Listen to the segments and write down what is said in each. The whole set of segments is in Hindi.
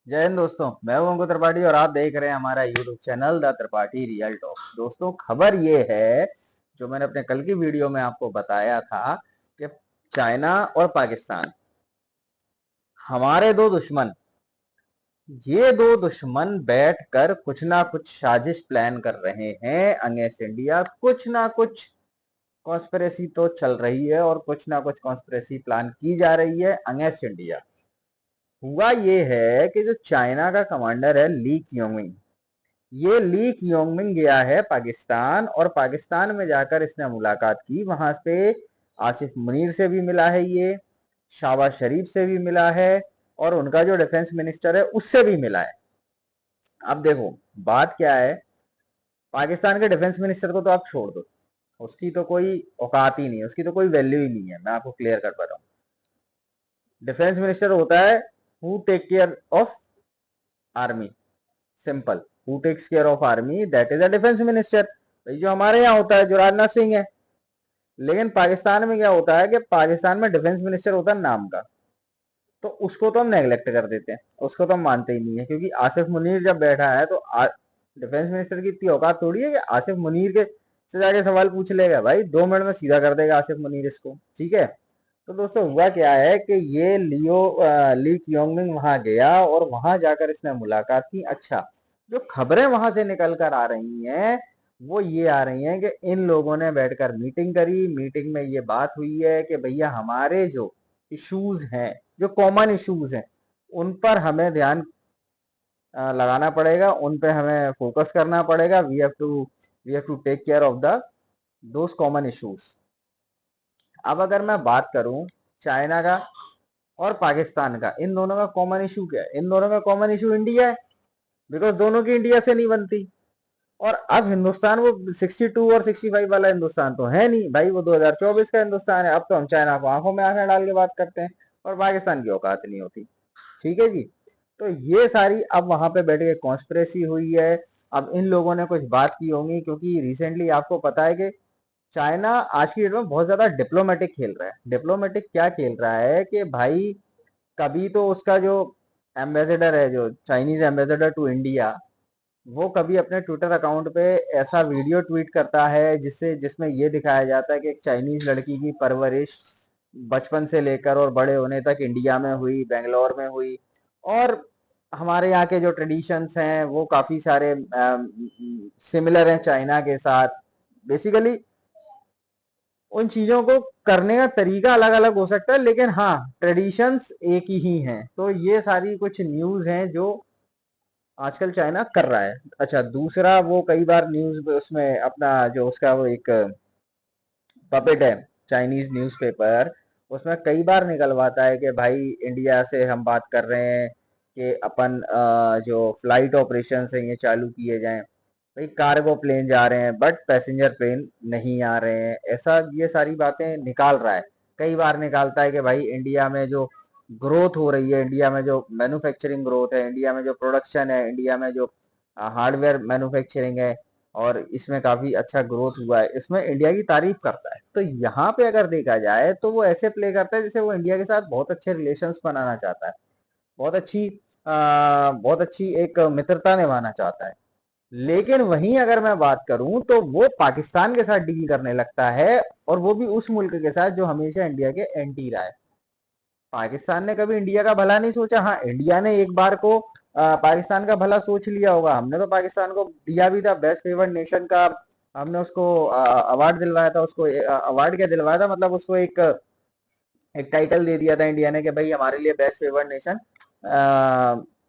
जय हिंद दोस्तों। मैं हूं अंकुर त्रिपाठी और आप देख रहे हैं हमारा YouTube channel the Tripathi real talk. दोस्तों, खबर ये है जो मैंने अपने कल की वीडियो में आपको बताया था कि चाइना और पाकिस्तान, हमारे दो दुश्मन, ये दो दुश्मन बैठकर कुछ ना कुछ साजिश प्लान कर रहे हैं अगेंस्ट इंडिया। कुछ ना कुछ कॉन्स्पिरेसी तो चल रही है और कुछ ना कुछ कॉन्स्पिरेसी प्लान की जा रही है अगेंस्ट इंडिया। हुआ ये है कि जो चाइना का कमांडर है ली क्योंगमिंग, ये ली क्योंगमिंग गया है पाकिस्तान और पाकिस्तान में जाकर इसने मुलाकात की। वहां पे आसिफ मुनीर से भी मिला है, ये शाहबाज शरीफ से भी मिला है और उनका जो डिफेंस मिनिस्टर है उससे भी मिला है। अब देखो, बात क्या है, पाकिस्तान के डिफेंस मिनिस्टर को तो आप छोड़ दो, उसकी तो कोई औकात ही नहीं है, उसकी तो कोई वैल्यू ही नहीं है। मैं आपको क्लियर कर पा रहा हूँ। डिफेंस मिनिस्टर होता है who take care of army, simple. Who takes care of army, that is a defence minister. भाई जो हमारे यहाँ होता है, जो राजनाथ सिंह है। लेकिन पाकिस्तान में क्या होता है कि पाकिस्तान में डिफेंस मिनिस्टर होता है नाम का, तो उसको तो हम नेग्लेक्ट कर देते हैं, उसको तो हम मानते ही नहीं है। क्योंकि आसिफ मुनीर जब बैठा है तो डिफेंस मिनिस्टर की इतनी औकात थोड़ी है कि आसिफ मुनीर के से जाके सवाल पूछ लेगा। भाई 2 मिनट में सीधा कर देगा आसिफ मुनीर इसको, ठीक है। तो दोस्तों, हुआ क्या है कि ये ली क्योंगमिंग वहां गया और वहां जाकर इसने मुलाकात की। अच्छा, जो खबरें वहां से निकल कर आ रही हैं वो ये आ रही हैं कि इन लोगों ने बैठकर मीटिंग करी। मीटिंग में ये बात हुई है कि भैया हमारे जो इश्यूज हैं, जो कॉमन इश्यूज हैं, उन पर हमें ध्यान लगाना पड़ेगा, उन पे हमें फोकस करना पड़ेगा। We have to take care of the those common issues. अब अगर मैं बात करूं चाइना का और पाकिस्तान का, इन दोनों का कॉमन इशू क्या है? इन दोनों का कॉमन इशू इंडिया है, बिकॉज दोनों की इंडिया से नहीं बनती। और अब हिंदुस्तान वो 62 और 65 वाला हिंदुस्तान तो है नहीं भाई, वो 2024 का हिंदुस्तान है। अब तो हम चाइना को आंखों में आंखें डाल के बात करते हैं और पाकिस्तान की औकात नहीं होती। ठीक है जी। तो ये सारी अब वहां पे बैठ के कॉन्स्पिरेसी हुई है। अब इन लोगों ने कुछ बात की होंगी, क्योंकि रिसेंटली आपको पता है कि चाइना आज की डेट में बहुत ज्यादा डिप्लोमेटिक खेल रहा है। डिप्लोमेटिक क्या खेल रहा है कि भाई, कभी तो उसका जो एम्बेसडर है, जो चाइनीज एम्बेसडर टू इंडिया, वो कभी अपने ट्विटर अकाउंट पे ऐसा वीडियो ट्वीट करता है जिसमें ये दिखाया जाता है कि एक चाइनीज लड़की की परवरिश बचपन से लेकर और बड़े होने तक इंडिया में हुई, बेंगलोर में हुई। और हमारे यहाँ के जो ट्रेडिशंस हैं वो काफी सारे सिमिलर हैं चाइना के साथ। बेसिकली उन चीजों को करने का तरीका अलग अलग हो सकता है, लेकिन हाँ, ट्रेडिशंस एक ही हैं। तो ये सारी कुछ न्यूज हैं जो आजकल चाइना कर रहा है। अच्छा, दूसरा, वो कई बार न्यूज उसमें अपना जो उसका वो एक पपेट है, चाइनीज न्यूज़पेपर, उसमें कई बार निकलवाता है कि भाई इंडिया से हम बात कर रहे हैं कि अपन जो फ्लाइट ऑपरेशन है ये चालू किए जाएं। भाई कार्गो प्लेन जा रहे हैं बट पैसेंजर प्लेन नहीं आ रहे हैं, ऐसा ये सारी बातें निकाल रहा है। कई बार निकालता है कि भाई इंडिया में जो ग्रोथ हो रही है, इंडिया में जो मैन्युफैक्चरिंग ग्रोथ है, इंडिया में जो प्रोडक्शन है, इंडिया में जो हार्डवेयर मैन्युफैक्चरिंग है, और इसमें काफी अच्छा ग्रोथ हुआ है, इसमें इंडिया की तारीफ करता है। तो यहाँ पे अगर देखा जाए तो वो ऐसे प्ले करता है जैसे वो इंडिया के साथ बहुत अच्छे रिलेशंस बनाना चाहता है, बहुत अच्छी एक मित्रता निभाना चाहता है। लेकिन वहीं अगर मैं बात करूं तो वो पाकिस्तान के साथ डील करने लगता है, और वो भी उस मुल्क के साथ जो हमेशा इंडिया के एंटी रहा है। पाकिस्तान ने कभी इंडिया का भला नहीं सोचा। हाँ, इंडिया ने एक बार को पाकिस्तान का भला सोच लिया होगा। हमने तो पाकिस्तान को दिया भी था बेस्ट फेवर्ड नेशन का, हमने उसको अवार्ड दिलवाया था। उसको अवार्ड क्या दिलवाया था, मतलब उसको एक एक टाइटल दे दिया था इंडिया ने कि भाई हमारे लिए best favoured nation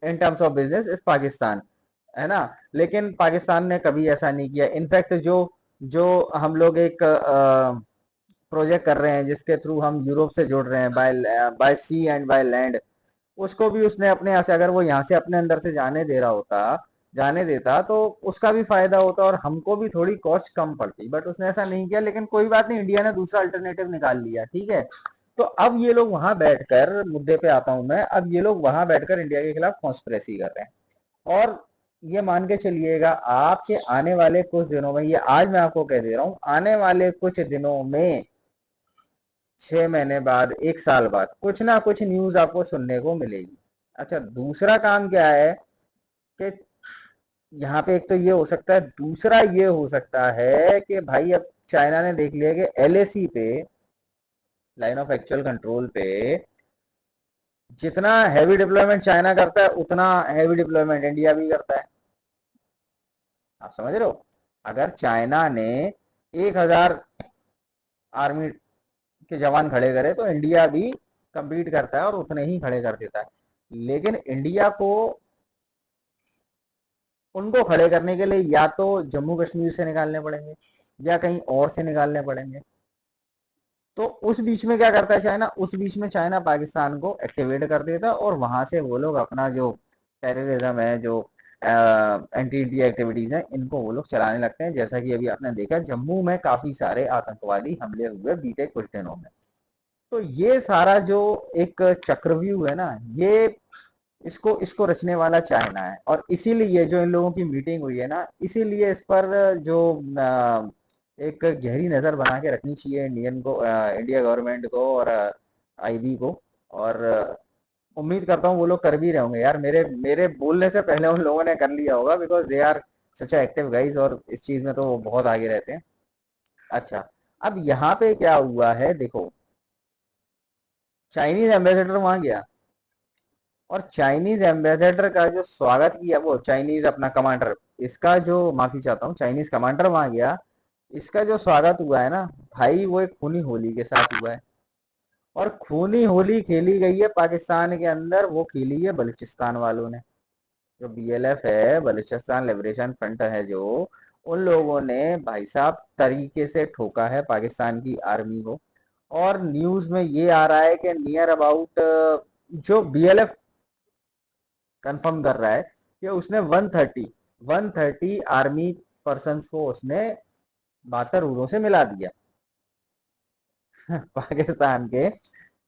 in terms of business is Pakistan, है ना। लेकिन पाकिस्तान ने कभी ऐसा नहीं किया। इनफैक्ट जो जो हम लोग एक प्रोजेक्ट कर रहे हैं जिसके थ्रू हम यूरोप से जुड़ रहे हैं, by by sea and by land, उसको भी उसने अपने यहाँ से, अगर वो यहाँ से अपने अंदर से जाने दे रहा होता, जाने देता, तो उसका भी फायदा होता और हमको भी थोड़ी कॉस्ट कम पड़ती। बट उसने ऐसा नहीं किया। लेकिन कोई बात नहीं, इंडिया ने दूसरा अल्टरनेटिव निकाल लिया, ठीक है। तो अब ये लोग वहां बैठकर, मुद्दे पे आता हूं मैं, अब ये लोग वहां बैठकर इंडिया के खिलाफ कॉन्स्पिरेसी कर रहे हैं। और ये मान के चलिएगा आपके आने वाले कुछ दिनों में, ये आज मैं आपको कह दे रहा हूं, आने वाले कुछ दिनों में, 6 महीने बाद, 1 साल बाद, कुछ ना कुछ न्यूज आपको सुनने को मिलेगी अच्छा, दूसरा काम क्या है कि यहाँ पे एक तो ये हो सकता है, दूसरा ये हो सकता है कि भाई अब चाइना ने देख लिया कि एलएसी पे, लाइन ऑफ एक्चुअल कंट्रोल पे, जितना हैवी डिप्लॉयमेंट चाइना करता है उतना हैवी डिप्लॉयमेंट इंडिया भी करता है। आप समझ रहे हो? अगर चाइना ने 1,000 आर्मी के जवान खड़े करे तो इंडिया भी compete करता है और उतने ही खड़े कर देता है। लेकिन इंडिया को उनको खड़े करने के लिए या तो जम्मू कश्मीर से निकालने पड़ेंगे या कहीं और से निकालने पड़ेंगे। तो उस बीच में क्या करता है चाइना, उस बीच में चाइना पाकिस्तान को एक्टिवेट कर देता है और वहां से वो लोग अपना जो टेररिज्म है, जो एंटी इंडिया एक्टिविटीज हैं, इनको वो लोग चलाने लगते हैं। जैसा कि अभी आपने देखा, जम्मू में काफी सारे आतंकवादी हमले हुए बीते कुछ दिनों में। तो ये सारा जो एक चक्रव्यूह है ना, ये इसको इसको रचने वाला चाइना है। और इसीलिए जो इन लोगों की मीटिंग हुई है ना, इसीलिए इस पर जो एक गहरी नजर बना के रखनी चाहिए इंडिया गवर्नमेंट को और आईबी को। और उम्मीद करता हूँ वो लोग कर भी रहे होंगे यार, मेरे मेरे बोलने से पहले उन लोगों ने कर लिया होगा, because they are such active guys, और इस चीज में तो वो बहुत आगे रहते हैं। अच्छा, अब यहाँ पे क्या हुआ है देखो, चाइनीज एम्बेसडर वहां गया और चाइनीज एम्बेसडर का जो स्वागत किया, वो चाइनीज अपना कमांडर, इसका जो, माफी चाहता हूँ, चाइनीज कमांडर वहां गया, इसका जो स्वागत हुआ है ना भाई, वो एक खूनी होली के साथ हुआ है। और खूनी होली खेली गई है पाकिस्तान के अंदर, वो खेली है बलूचिस्तान वालों ने। जो बीएलएफ है, बलूचिस्तान लिबरेशन फ्रंट है, जो उन लोगों ने भाई साहब तरीके से ठोका है पाकिस्तान की आर्मी को। और न्यूज में ये आ रहा है कि नियर अबाउट, जो बीएलएफ कंफर्म कर रहा है कि उसने 130 आर्मी पर्सन्स को उसने 72 से मिला दिया। पाकिस्तान के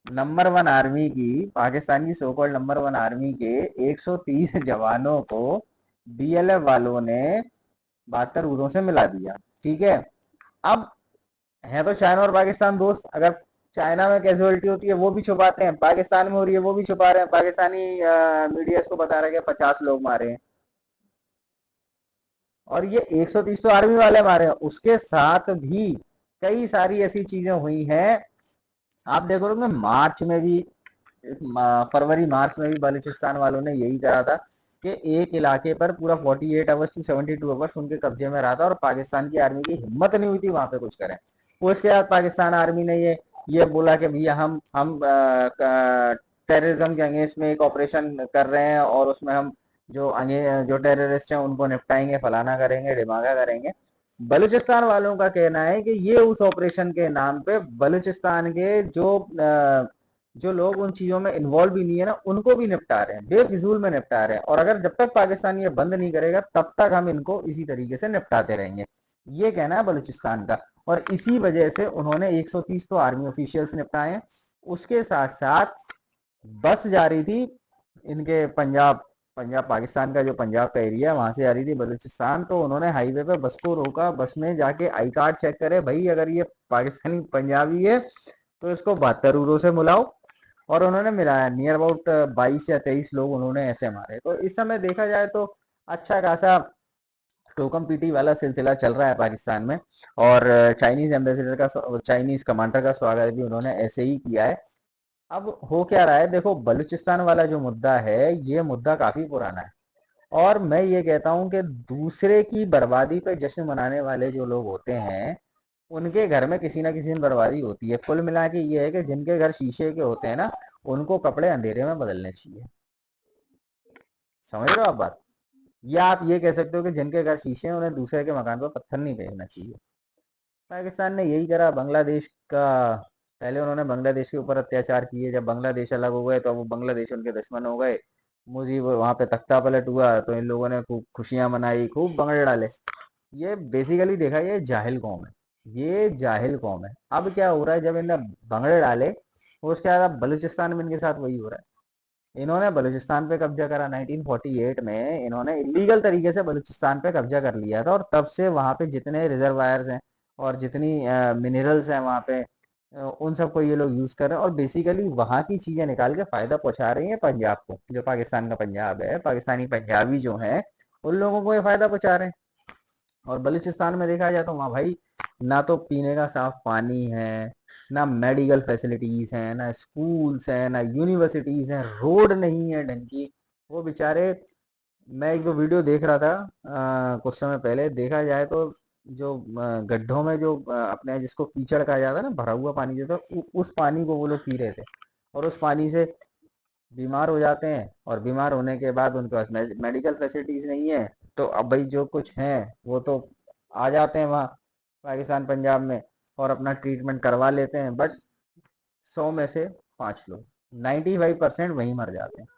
नंबर वन आर्मी की, पाकिस्तान की so called number one army के 130 जवानों को बीएलएफ वालों ने 72 से मिला दिया। ठीक है, अब है तो चाइना और पाकिस्तान दोस्त, अगर चाइना में कैजुअलिटी होती है वो भी छुपाते हैं, पाकिस्तान में हो रही है वो भी छुपा रहे हैं, पाकिस्तानी मीडिया इसको बता रहा है कि 50 लोग मारे हैं। और ये 130 तो आर्मी वाले मारे हैं, उसके साथ भी कई सारी ऐसी चीजें हुई हैं। आप देखोगे मार्च में भी, फरवरी मार्च में भी बलूचिस्तान वालों ने यही कहा था कि एक इलाके पर पूरा 48 आवर्स टू 72 आवर्स उनके कब्जे में रहा था और पाकिस्तान की आर्मी की हिम्मत नहीं हुई थी वहां पे कुछ करें। उसके बाद पाकिस्तान आर्मी ने ये बोला कि भैया हम टेररिज्म के अगेंस्ट में एक ऑपरेशन कर रहे हैं और उसमें हम जो टेररिस्ट हैं उनको निपटाएंगे, फलाना करेंगे, ढिमाका करेंगे। बलूचिस्तान वालों का कहना है कि ये उस ऑपरेशन के नाम पे बलूचिस्तान के जो लोग उन चीजों में इन्वॉल्व भी नहीं है ना, उनको भी निपटा रहे हैं, बेफिजूल में निपटा रहे हैं। और अगर जब तक पाकिस्तान ये बंद नहीं करेगा तब तक हम इनको इसी तरीके से निपटाते रहेंगे, ये कहना है बलूचिस्तान का। और इसी वजह से उन्होंने 130 तो आर्मी ऑफिशियल्स निपटाए हैं। उसके साथ साथ बस जा रही थी इनके पंजाब, पाकिस्तान का जो पंजाब का एरिया है वहां से आ रही थी बलूचिस्तान, तो उन्होंने हाईवे पे बस को रोका, बस में जाके आई कार्ड चेक करे, भाई अगर ये पाकिस्तानी पंजाबी है तो इसको 72 से मिलाओ। और उन्होंने मिलाया, नियर अबाउट 22 या 23 लोग उन्होंने ऐसे मारे। तो इस समय देखा जाए तो अच्छा खासा टोकम पीटी वाला सिलसिला चल रहा है पाकिस्तान में। और चाइनीज एम्बेसडर का, चाइनीज कमांडर का स्वागत भी उन्होंने ऐसे ही किया है। अब हो क्या रहा है देखो, बलूचिस्तान वाला जो मुद्दा है, ये मुद्दा काफी पुराना है। और मैं ये कहता हूँ कि दूसरे की बर्बादी पे जश्न मनाने वाले जो लोग होते हैं, उनके घर में किसी ना किसी दिन बर्बादी होती है। कुल मिला के ये है कि जिनके घर शीशे के होते हैं ना, उनको कपड़े अंधेरे में बदलने चाहिए। समझ रहे हो आप बात? या आप ये कह सकते हो कि जिनके घर शीशे हैं उन्हें दूसरे के मकान पर पत्थर नहीं फेंकना चाहिए। पाकिस्तान ने यही करा बांग्लादेश का। पहले उन्होंने बांग्लादेश के ऊपर अत्याचार किए, जब बांग्लादेश अलग हो गए तो अब वो बांग्लादेश उनके दुश्मन हो गए। मुजीब वहां पे तख्ता पलट हुआ तो इन लोगों ने खूब खुशियां मनाई, खूब भंगड़े डाले। ये बेसिकली देखा, ये जाहिल कौम है, ये जाहिल कौम है। अब क्या हो रहा है, जब इन्हें भंगड़े डाले उसके बाद अब बलूचिस्तान में इनके साथ वही हो रहा है। इन्होंने बलूचिस्तान पे कब्जा करा 1948 में, इन्होंने इलीगल तरीके से बलूचिस्तान पे कब्जा कर लिया था। और तब से वहां पे जितने रिजर्वायर्स हैं और जितनी मिनरल्स हैं वहां पे, उन सबको ये लोग यूज कर रहे हैं और बेसिकली वहां की चीजें निकाल के फायदा पहुंचा रही हैं पंजाब को, जो पाकिस्तान का पंजाब है, पाकिस्तानी पंजाबी जो हैं उन लोगों को ये फायदा पहुंचा रहे हैं। और बलूचिस्तान में देखा जाए तो वहाँ भाई ना तो पीने का साफ पानी है, ना मेडिकल फैसिलिटीज हैं, ना स्कूल्स हैं, ना यूनिवर्सिटीज हैं, रोड नहीं है ढंग की। वो बेचारे, मैं एक दो वीडियो देख रहा था कुछ समय पहले, देखा जाए तो जो गड्ढों में जो अपने जिसको कीचड़ कहा जाता है ना, भरा हुआ पानी जो था, उस पानी को वो लोग पी रहे थे और उस पानी से बीमार हो जाते हैं। और बीमार होने के बाद उनके पास मेडिकल फैसिलिटीज नहीं है, तो अब भाई जो कुछ है वो तो आ जाते हैं वहाँ पाकिस्तान पंजाब में और अपना ट्रीटमेंट करवा लेते हैं। बट 100 में से 5 लोग, 95% वहीं मर जाते हैं।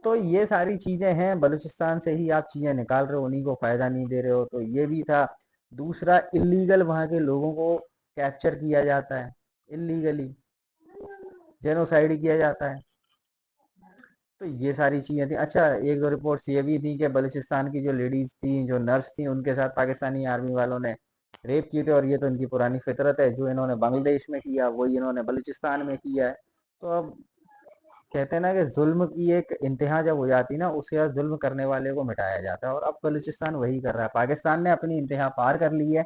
तो ये सारी चीजें हैं, बलूचिस्तान से ही आप चीजें निकाल रहे हो, उन्हीं को फायदा नहीं दे रहे हो, तो ये भी था। दूसरा, इलीगल वहां के लोगों को कैप्चर किया जाता है, इलीगली जेनोसाइड किया जाता है। तो ये सारी चीजें थी। अच्छा, एक दो रिपोर्ट्स ये भी थी कि बलूचिस्तान की जो लेडीज थी, जो नर्स थी, उनके साथ पाकिस्तानी आर्मी वालों ने रेप किए थे। और ये तो इनकी पुरानी फितरत है, जो इन्होंने बांग्लादेश में किया वही इन्होंने बलूचिस्तान में किया है। तो अब कहते हैं ना कि जुल्म की एक इंतहा जब हो जाती है ना, उसके बाद जुल्म करने वाले को मिटाया जाता है, और अब बलूचिस्तान वही कर रहा है। पाकिस्तान ने अपनी इंतहा पार कर ली है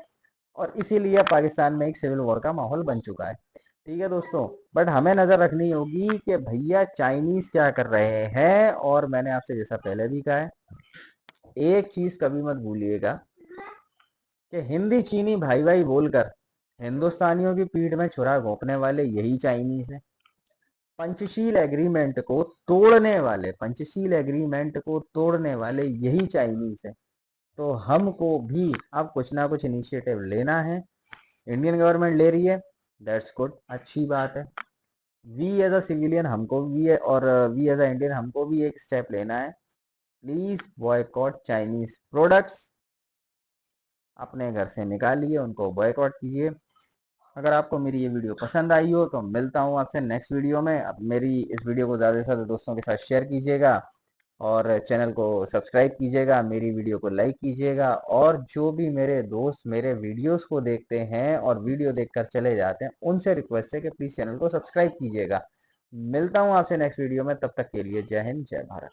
और इसीलिए अब पाकिस्तान में एक सिविल वॉर का माहौल बन चुका है। ठीक है दोस्तों, बट हमें नजर रखनी होगी कि भैया चाइनीज क्या कर रहे हैं। और मैंने आपसे जैसा पहले भी कहा है, एक चीज कभी मत भूलिएगा कि हिंदी चीनी भाई भाई बोलकर हिंदुस्तानियों की पीठ में छुरा घोंपने वाले यही चाइनीज है। पंचशील एग्रीमेंट को तोड़ने वाले, पंचशील एग्रीमेंट को तोड़ने वाले यही चाइनीज है। तो हमको भी अब कुछ ना कुछ इनिशिएटिव लेना है। इंडियन गवर्नमेंट ले रही है, दैट्स गुड, अच्छी बात है। वी एज अ सिविलियन हमको भी है, और वी एज अ इंडियन हमको भी एक स्टेप लेना है। प्लीज बॉयकॉट चाइनीज प्रोडक्ट्स, अपने घर से निकालिए, उनको बॉयकॉट कीजिए। अगर आपको मेरी ये वीडियो पसंद आई हो तो मिलता हूँ आपसे नेक्स्ट वीडियो में। अब मेरी इस वीडियो को ज़्यादा से ज़्यादा दोस्तों के साथ शेयर कीजिएगा और चैनल को सब्सक्राइब कीजिएगा, मेरी वीडियो को लाइक कीजिएगा। और जो भी मेरे दोस्त मेरे वीडियोस को देखते हैं और वीडियो देखकर चले जाते हैं, उनसे रिक्वेस्ट है कि प्लीज़ चैनल को सब्सक्राइब कीजिएगा। मिलता हूँ आपसे नेक्स्ट वीडियो में, तब तक के लिए जय हिंद, जय भारत।